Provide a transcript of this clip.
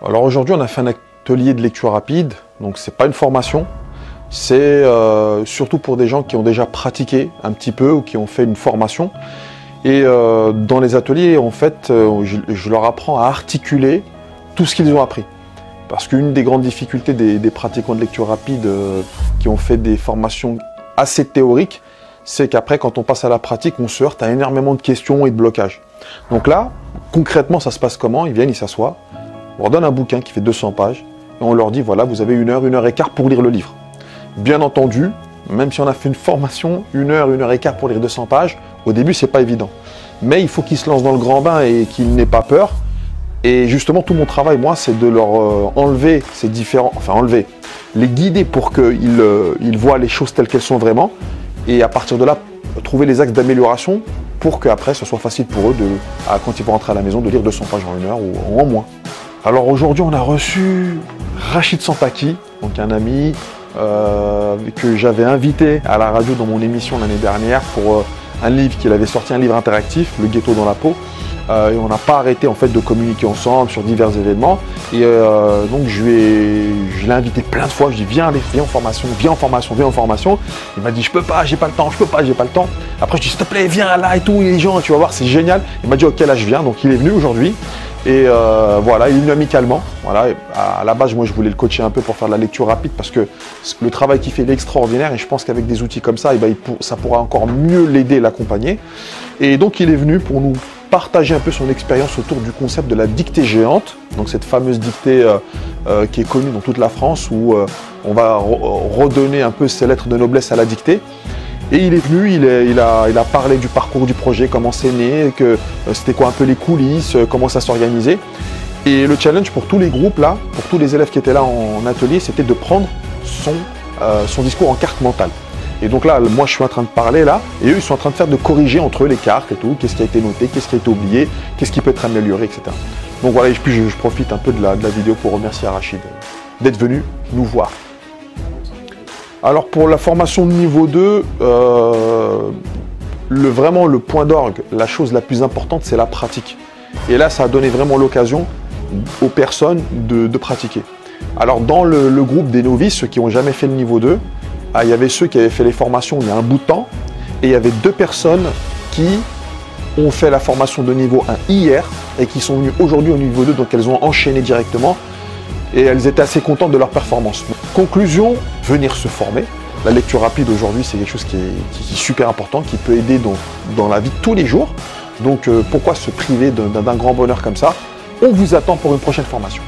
Alors aujourd'hui, on a fait un atelier de lecture rapide, donc c'est pas une formation, c'est surtout pour des gens qui ont déjà pratiqué un petit peu ou qui ont fait une formation. Et dans les ateliers, en fait, je leur apprends à articuler tout ce qu'ils ont appris. Parce qu'une des grandes difficultés des pratiquants de lecture rapide qui ont fait des formations assez théoriques, c'est qu'après, quand on passe à la pratique, on se heurte à énormément de questions et de blocages. Donc là, concrètement, ça se passe comment? Ils viennent, ils s'assoient, on leur donne un bouquin qui fait 200 pages, et on leur dit, voilà, vous avez 1 heure et quart pour lire le livre. Bien entendu, même si on a fait une formation, 1 heure et quart pour lire 200 pages, au début, c'est pas évident. Mais il faut qu'ils se lancent dans le grand bain et qu'ils n'aient pas peur. Et justement, tout mon travail, moi, c'est de leur enlever ces différents... Enfin, enlever, les guider pour qu'ils voient les choses telles qu'elles sont vraiment. Et à partir de là, trouver les axes d'amélioration pour qu'après, ce soit facile pour eux, quand ils vont rentrer à la maison, de lire 200 pages en 1 heure ou en moins. Alors aujourd'hui, on a reçu Rachid Santaki, donc un ami que j'avais invité à la radio dans mon émission l'année dernière pour un livre qu'il avait sorti, un livre interactif, Le ghetto dans la peau. Et on n'a pas arrêté en fait de communiquer ensemble sur divers événements. Et donc je l'ai invité plein de fois. Je dis viens en formation, viens en formation, viens en formation. Il m'a dit je peux pas, j'ai pas le temps, je peux pas, j'ai pas le temps. Après je dis s'il te plaît viens là et tout, les gens, tu vas voir c'est génial. Il m'a dit ok là je viens, donc il est venu aujourd'hui. Et voilà, il est venu amicalement. Voilà. À la base, moi, je voulais le coacher un peu pour faire de la lecture rapide parce que le travail qu'il fait il est extraordinaire et je pense qu'avec des outils comme ça, ça pourra encore mieux l'aider, l'accompagner. Et donc, il est venu pour nous partager un peu son expérience autour du concept de la dictée géante. Donc, cette fameuse dictée qui est connue dans toute la France où on va redonner un peu ses lettres de noblesse à la dictée. Et il est venu, il a parlé du parcours du projet, comment c'est né, c'était quoi un peu les coulisses, comment ça s'organisait. Et le challenge pour tous les groupes là, pour tous les élèves qui étaient là en atelier, c'était de prendre son discours en carte mentale. Et donc là, moi je suis en train de parler là, et eux ils sont en train de corriger entre eux les cartes et tout, qu'est-ce qui a été noté, qu'est-ce qui a été oublié, qu'est-ce qui peut être amélioré, etc. Donc voilà, et puis je profite un peu de la vidéo pour remercier Rachid d'être venu nous voir. Alors pour la formation de niveau 2, vraiment le point d'orgue, la chose la plus importante, c'est la pratique. Et là, ça a donné vraiment l'occasion aux personnes de pratiquer. Alors dans le groupe des novices, ceux qui n'ont jamais fait le niveau 2, il y avait ceux qui avaient fait les formations il y a un bout de temps, et il y avait 2 personnes qui ont fait la formation de niveau 1 hier, et qui sont venues aujourd'hui au niveau 2, donc elles ont enchaîné directement. Et elles étaient assez contentes de leur performance. Conclusion, venir se former. La lecture rapide aujourd'hui, c'est quelque chose qui est super important, qui peut aider dans la vie de tous les jours. Donc pourquoi se priver d'un grand bonheur comme ça? On vous attend pour une prochaine formation.